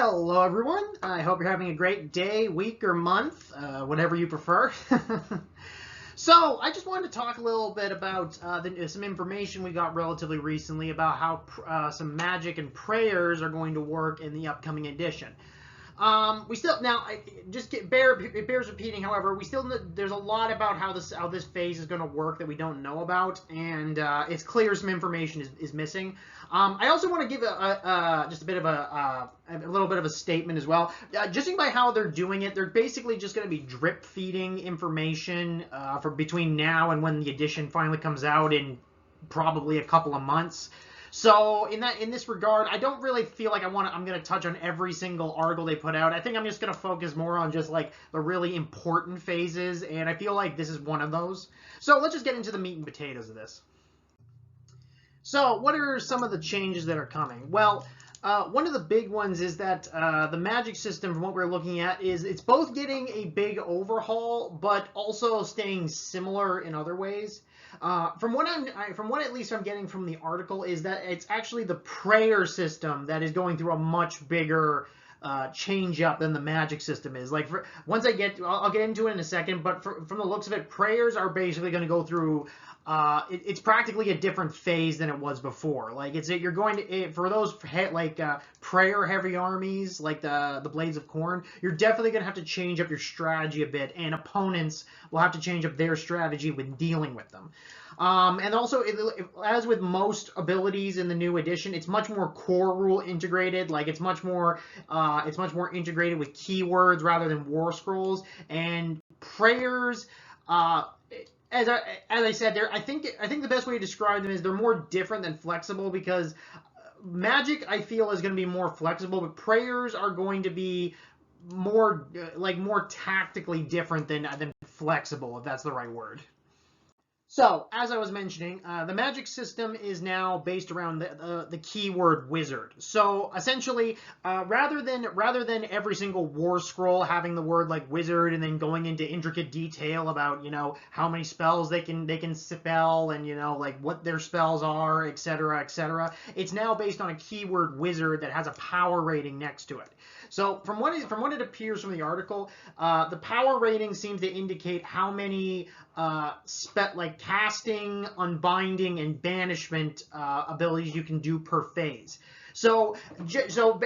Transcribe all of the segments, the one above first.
Hello everyone, I hope you're having a great day, week, or month, whatever you prefer. So, I just wanted to talk a little bit about some information we got relatively recently about how some magic and prayers are going to work in the upcoming edition. It bears repeating. However, there's a lot about how this phase is going to work that we don't know about, and it's clear some information is missing. I also want to give just a bit of a little bit of a statement as well. Judging by how they're doing it, they're basically just going to be drip feeding information for between now and when the edition finally comes out in probably a couple of months. So in this regard, I don't really feel like I'm going to touch on every single article they put out. I think I'm just going to focus more on just like the really important phases, and I feel like this is one of those. So let's just get into the meat and potatoes of this. So what are some of the changes that are coming? Well, one of the big ones is that the magic system, from what we're looking at, is it's both getting a big overhaul, but also staying similar in other ways. From what at least I'm getting from the article is that it's actually the prayer system that is going through a much bigger change up than the magic system is. Like I'll get into it in a second, but from the looks of it, prayers are basically going to go through. It's practically a different phase than it was before. Like you're going to for those prayer heavy armies like the Blades of Corn, you're definitely going to have to change up your strategy a bit, and opponents will have to change up their strategy when dealing with them. And also, as with most abilities in the new edition, it's much more core rule integrated. Like it's much more integrated with keywords rather than war scrolls and prayers. As I said, I think the best way to describe them is they're more different than flexible, because magic, I feel, is going to be more flexible, but prayers are going to be more tactically different than flexible, if that's the right word. So, as I was mentioning, the magic system is now based around the keyword wizard. So, essentially, rather than every single war scroll having the word like wizard and then going into intricate detail about, how many spells they can spell and, like what their spells are, etc., etc., it's now based on a keyword wizard that has a power rating next to it. So, from what it appears from the article, the power rating seems to indicate how many casting, unbinding, and banishment abilities you can do per phase. So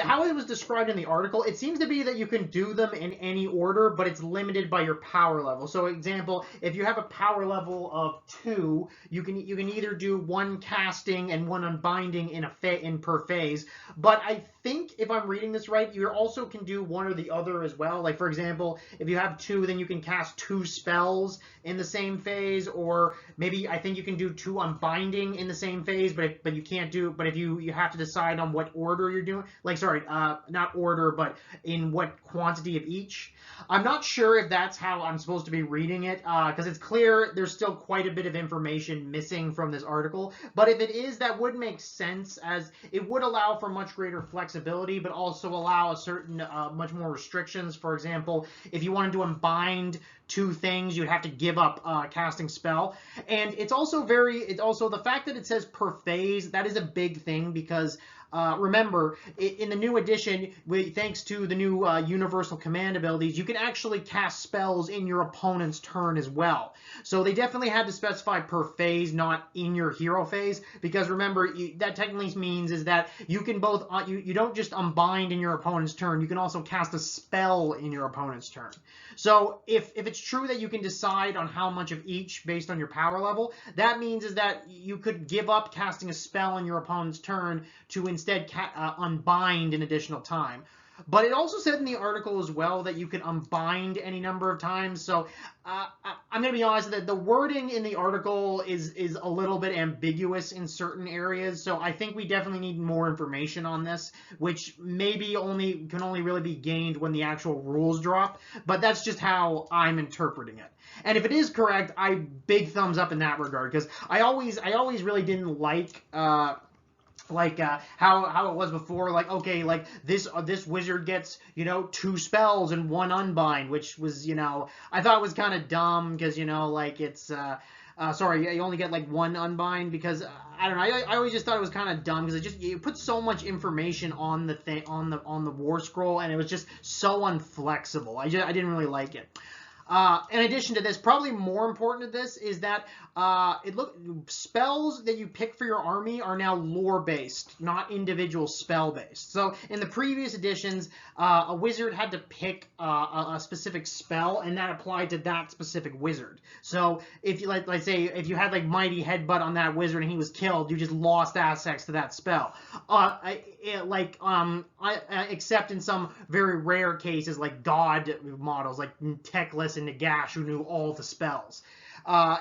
how it was described in the article, it seems to be that you can do them in any order, but it's limited by your power level. So, example, if you have a power level of 2, you can either do 1 casting and 1 unbinding in per phase. But I think, if I'm reading this right, you also can do one or the other as well. Like, for example, if you have 2, then you can cast 2 spells in the same phase, or maybe I think you can do 2 unbinding in the same phase, but you can't do. But if you have to decide on what order you're doing, not order, but in what quantity of each. I'm not sure if that's how I'm supposed to be reading it, because it's clear there's still quite a bit of information missing from this article. But if it is, that would make sense, as it would allow for much greater flexibility, but also allow a certain much more restrictions. For example, if you wanted to unbind 2 things, you'd have to give up casting spell. And it's also the fact that it says per phase, that is a big thing, because remember, in the new edition, thanks to the new universal command abilities, you can actually cast spells in your opponent's turn as well. So they definitely had to specify per phase, not in your hero phase, because remember, that technically means is that you can both, you don't just unbind in your opponent's turn, you can also cast a spell in your opponent's turn. So if it's true that you can decide on how much of each based on your power level, that means is that you could give up casting a spell in your opponent's turn to instead unbind an additional time. But it also said in the article as well that you can unbind any number of times. So I'm going to be honest that the wording in the article is a little bit ambiguous in certain areas. So I think we definitely need more information on this, which maybe can only really be gained when the actual rules drop. But that's just how I'm interpreting it. And if it is correct, big thumbs up in that regard, because I always really didn't like how it was before. Like, okay, like this wizard gets 2 spells and 1 unbind, which was I thought was kind of dumb, because like it's Sorry, you only get like one unbind because I don't know. I always just thought it was kind of dumb because you put so much information on the thing on the war scroll, and it was just so unflexible. I didn't really like it. In addition to this, probably more important to this is that spells that you pick for your army are now lore based, not individual spell based. So in the previous editions, a wizard had to pick a specific spell, and that applied to that specific wizard. So if you let's say if you had like Mighty Headbutt on that wizard and he was killed, you just lost access to that spell. Except in some very rare cases like God models like Teclis and Nagash who knew all the spells.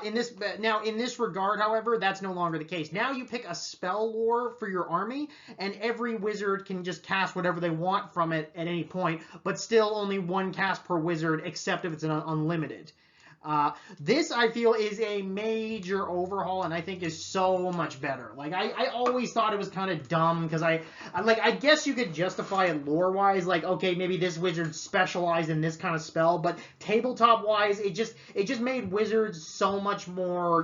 In this regard, however, that's no longer the case. Now you pick a spell lore for your army, and every wizard can just cast whatever they want from it at any point, but still only one cast per wizard, except if it's an unlimited. This, I feel, is a major overhaul, and I think is so much better. Like, I always thought it was kind of dumb, because I guess you could justify it lore-wise, like, okay, maybe this wizard specialized in this kind of spell, but tabletop-wise, it just made wizards so much more,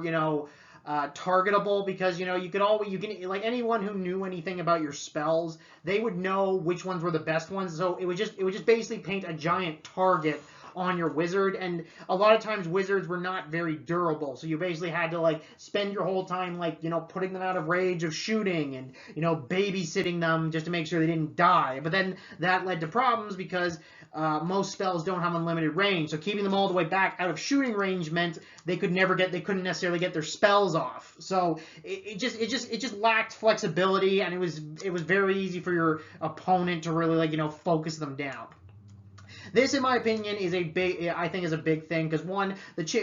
targetable, because you can like anyone who knew anything about your spells, they would know which ones were the best ones. So it would just basically paint a giant target on your wizard, and a lot of times wizards were not very durable, so you basically had to like spend your whole time like putting them out of range of shooting and babysitting them just to make sure they didn't die. But then that led to problems because most spells don't have unlimited range, so keeping them all the way back out of shooting range meant they couldn't necessarily get their spells off. So it just lacked flexibility, and it was very easy for your opponent to really focus them down. This, in my opinion, is a big thing, because one,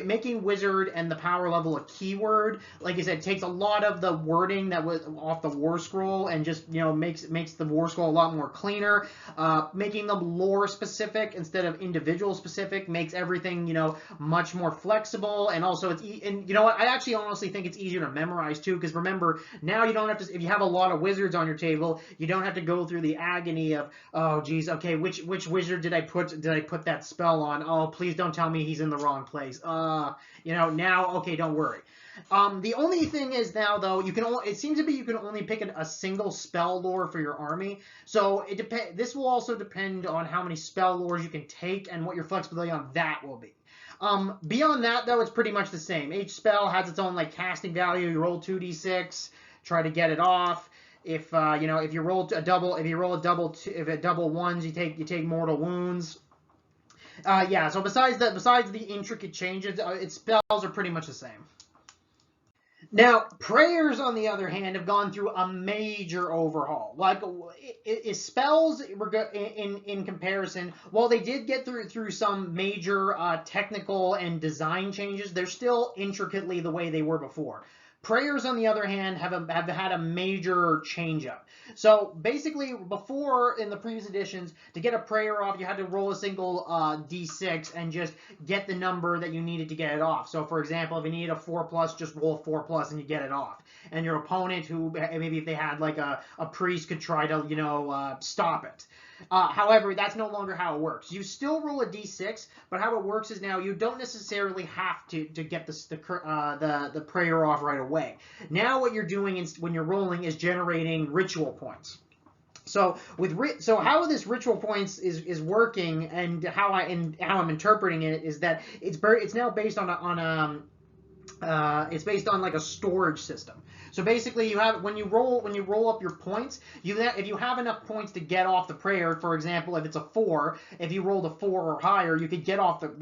making wizard and the power level a keyword, like I said, takes a lot of the wording that was off the war scroll and just makes the war scroll a lot more cleaner. Making them lore specific instead of individual specific makes everything much more flexible, and also and you know what, I actually honestly think it's easier to memorize too, because remember, now you don't have to, if you have a lot of wizards on your table, you don't have to go through the agony of, oh geez, okay, which wizard did I put that spell on? Oh, please don't tell me he's in the wrong place. Now, okay, don't worry. The only thing is now, though, it seems to be you can only pick a single spell lore for your army. So this will also depend on how many spell lores you can take and what your flexibility on that will be. Beyond that, though, it's pretty much the same. Each spell has its own casting value. You roll 2d6, try to get it off. If you roll a double ones, you take mortal wounds. So besides the intricate changes, its spells are pretty much the same. Now, prayers, on the other hand, have gone through a major overhaul. Like, spells, in comparison, while they did get through some major technical and design changes, they're still intricately the way they were before. Prayers, on the other hand, have had a major change-up. So basically, before, in the previous editions, to get a prayer off, you had to roll a single d6 and just get the number that you needed to get it off. So, for example, if you needed a 4+, just roll a 4+ and you get it off. And your opponent, who maybe if they had like a priest, could try to stop it. However, that's no longer how it works. You still roll a d6, but how it works is now you don't necessarily have to get the prayer off right away. Now what you're doing when you're rolling is generating ritual points. So how this ritual points is working, and how I'm interpreting it, is that it's now based on it's based on like a storage system. So basically, when you roll up your points, if you have enough points to get off the prayer, for example, if it's a 4, if you rolled a 4 or higher, you could get off the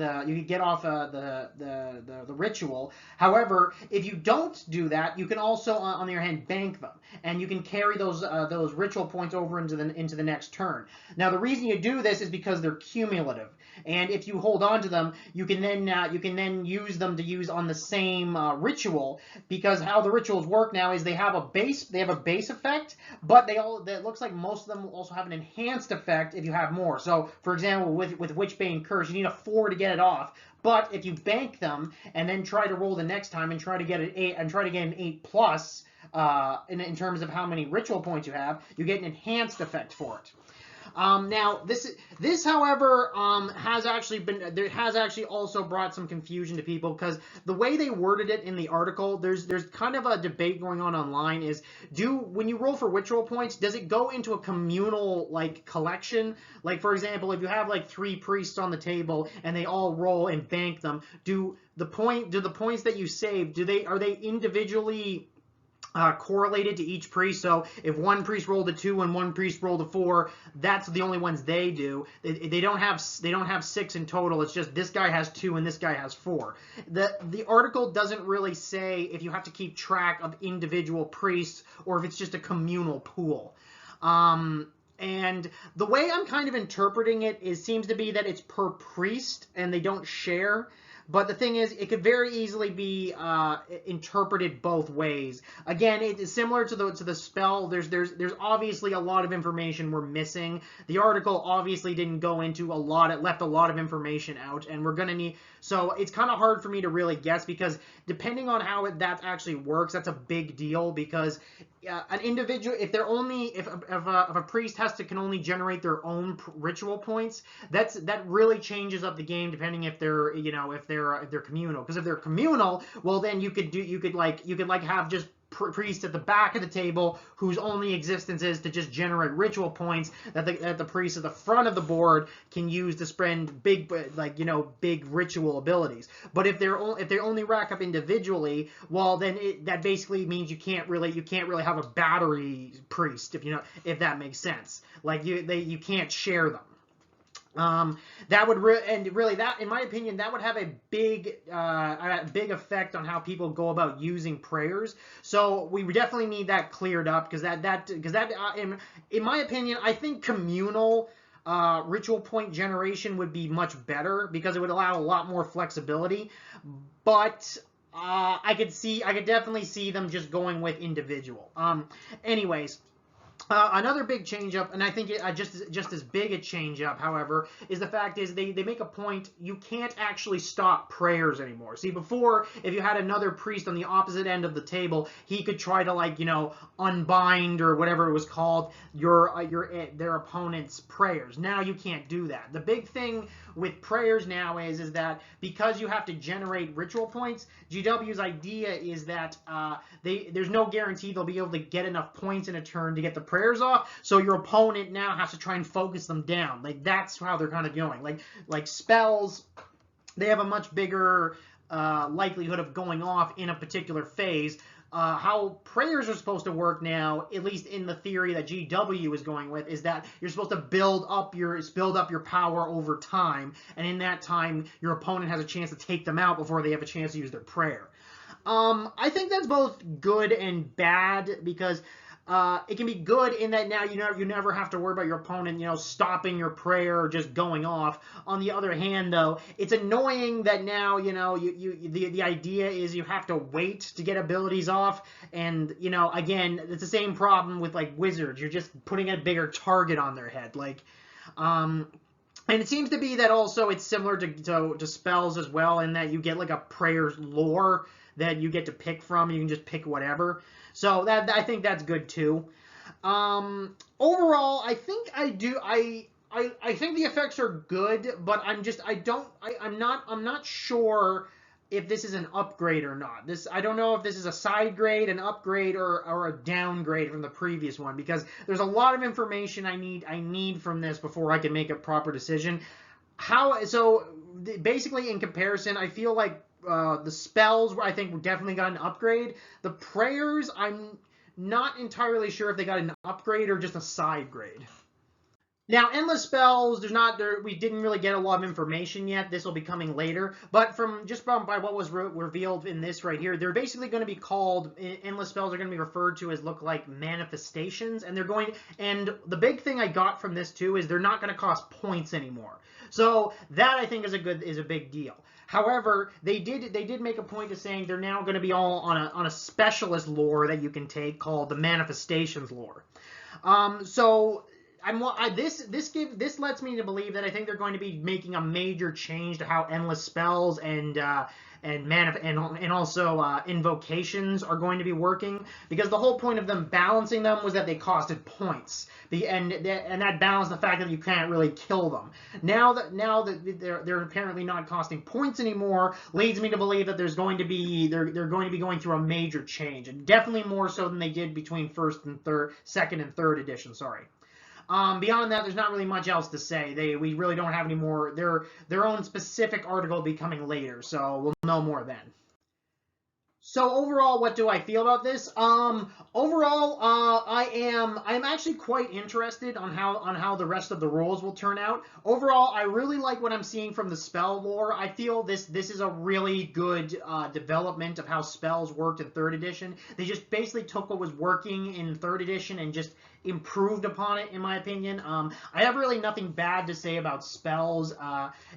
ritual. However, if you don't do that, you can also, on the other hand, bank them, and you can carry those ritual points over into the next turn. Now, the reason you do this is because they're cumulative, and if you hold on to them, you can then use them to use on the same ritual, because how the rituals work now is they have a base effect, but it looks like most of them will also have an enhanced effect if you have more. So, for example, with Witchbane Curse, you need a 4 to get it off. But if you bank them and then try to roll the next time and try to get an 8 and try to get an 8+, in terms of how many ritual points you have, you get an enhanced effect for it. Now this, however, has actually also brought some confusion to people, because the way they worded it in the article, there's kind of a debate going on online. Is when you roll for ritual points, does it go into a communal like collection? Like, for example, if you have like 3 priests on the table and they all roll and bank them, do the points that you save, are they individually correlated to each priest? So if one priest rolled a 2 and one priest rolled a 4, that's the only ones they do. They don't have 6 in total. It's just this guy has 2 and this guy has 4. The article doesn't really say if you have to keep track of individual priests or if it's just a communal pool. And the way I'm kind of interpreting it seems to be that it's per priest and they don't share. But the thing is, it could very easily be interpreted both ways. Again, it is similar to the spell. There's obviously a lot of information we're missing. The article obviously didn't go into a lot. It left a lot of information out, and we're gonna need. So it's kind of hard for me to really guess, because depending on how that actually works, that's a big deal. Because an individual, if a priest can only generate their own ritual points, that really changes up the game. Depending if they're communal, because if they're communal, well then you could have just priests at the back of the table whose only existence is to just generate ritual points that the priests at the front of the board can use to spend big ritual abilities. But if they only rack up individually, well then that basically means you can't really have a battery priest, if that makes sense. Like you can't share them. That would that, in my opinion, that would have a big effect on how people go about using prayers. So we definitely need that cleared up, because in my opinion, I think communal ritual point generation would be much better, because it would allow a lot more flexibility. But I could definitely see them just going with individual. Anyways. Another big change up, and I think just as big a change up, however, is the fact is they make a point, you can't actually stop prayers anymore. See, before, if you had another priest on the opposite end of the table, he could try to unbind, or whatever it was called, their opponent's prayers. Now you can't do that. The big thing with prayers now is that because you have to generate ritual points, GW's idea is that there's no guarantee they'll be able to get enough points in a turn to get the prayers off, so your opponent now has to try and focus them down. Like, that's how they're kind of going. Like spells, they have a much bigger likelihood of going off in a particular phase. How prayers are supposed to work now, at least in the theory that GW is going with, is that you're supposed to build up your power over time, and in that time, your opponent has a chance to take them out before they have a chance to use their prayer. I think that's both good and bad, because it can be good in that now you never have to worry about your opponent stopping your prayer or just going off. On the other hand, though, it's annoying that now the idea is you have to wait to get abilities off, and again, it's the same problem with like wizards. You're just putting a bigger target on their head, and it seems to be that also it's similar to spells as well, in that you get like a prayer's lore that you get to pick from. You can just pick whatever. So I think that's good too. Overall, I think I think the effects are good, but I'm not sure if this is an upgrade or not. I don't know if this is a side grade, an upgrade, or a downgrade from the previous one, because there's a lot of information I need from this before I can make a proper decision. So basically, in comparison, I feel like the spells, I think, definitely got an upgrade. The prayers, I'm not entirely sure if they got an upgrade or just a side grade. Now, endless spells, we didn't really get a lot of information yet. This will be coming later. But by what was revealed in this right here, they're basically going to be called, endless spells are going to be referred to as look like manifestations. And the big thing I got from this too is they're not going to cost points anymore. So that, I think, is a big deal. However, they did make a point of saying they're now going to be all on a specialist lore that you can take called the manifestations lore. So this lets me to believe that I think they're going to be making a major change to how endless spells and also invocations are going to be working, because the whole point of them balancing them was that they costed points. And that balanced the fact that you can't really kill them. Now that they're apparently not costing points anymore, leads me to believe that they're going to be going through a major change, and definitely more so than they did between second and third edition. Sorry. Beyond that, there's not really much else to say. We really don't have any more. Their own specific article will be coming later, so we'll know more then. So overall, what do I feel about this? Overall, I'm actually quite interested on how the rest of the rules will turn out. Overall, I really like what I'm seeing from the spell lore. I feel this is a really good development of how spells worked in 3rd edition. They just basically took what was working in 3rd edition and just improved upon it, in my opinion. I have really nothing bad to say about spells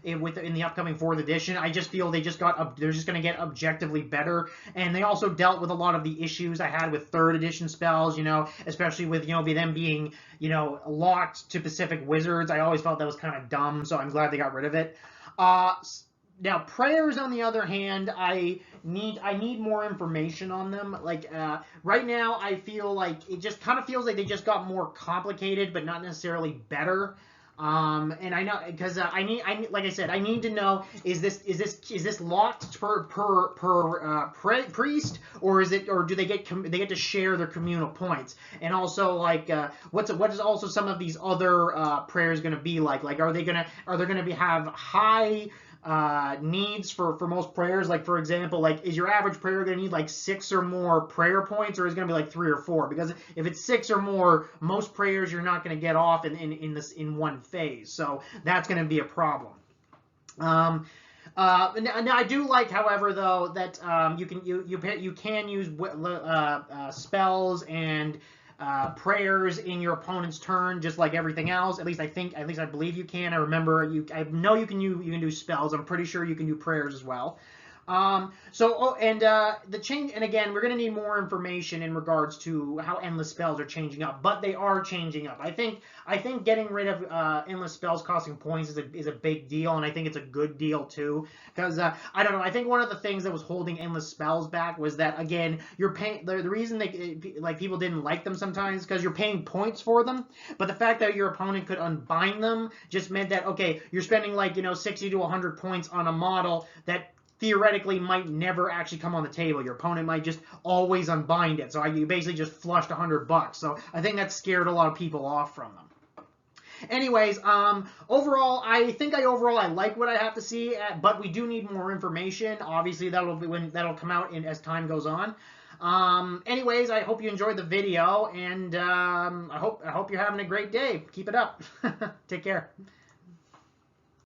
in the upcoming 4th edition. I just feel they're just going to get objectively better, and they also dealt with a lot of the issues I had with 3rd edition spells, especially with them being locked to specific wizards. I always felt that was kind of dumb, so I'm glad they got rid of it. Now, prayers, on the other hand, I need more information on them. Like, right now, I feel like it just kind of feels like they just got more complicated, but not necessarily better. And I know, because like I said, I need to know, is this locked per priest, or do they get to share their communal points? And also, like, what is also some of these other prayers going to be like? Like, are they going to have high needs for most prayers? Like, for example, like, is your average prayer going to need like 6 or more prayer points, or is it going to be like 3 or 4? Because if it's 6 or more, most prayers you're not going to get off in one phase, so that's going to be a problem. Now I do like, however, though, that you can use spells and prayers in your opponent's turn, just like everything else. At least I believe you can. I know you can do spells. I'm pretty sure you can do prayers as well. The change, and again, we're going to need more information in regards to how endless spells are changing up, but they are changing up. I think getting rid of endless spells costing points is a big deal, and I think it's a good deal too, because I don't know, I think one of the things that was holding endless spells back was that, again, you're paying, the reason people didn't like them sometimes because you're paying points for them, but the fact that your opponent could unbind them just meant that, okay, you're spending 60 to 100 points on a model that theoretically might never actually come on the table. Your opponent might just always unbind it. So you basically just flushed $100. So I think that scared a lot of people off from them. Anyways, overall, I like what I have to see, but we do need more information. Obviously, that'll come out as time goes on. Anyways, I hope you enjoyed the video, and I hope you're having a great day. Keep it up. Take care.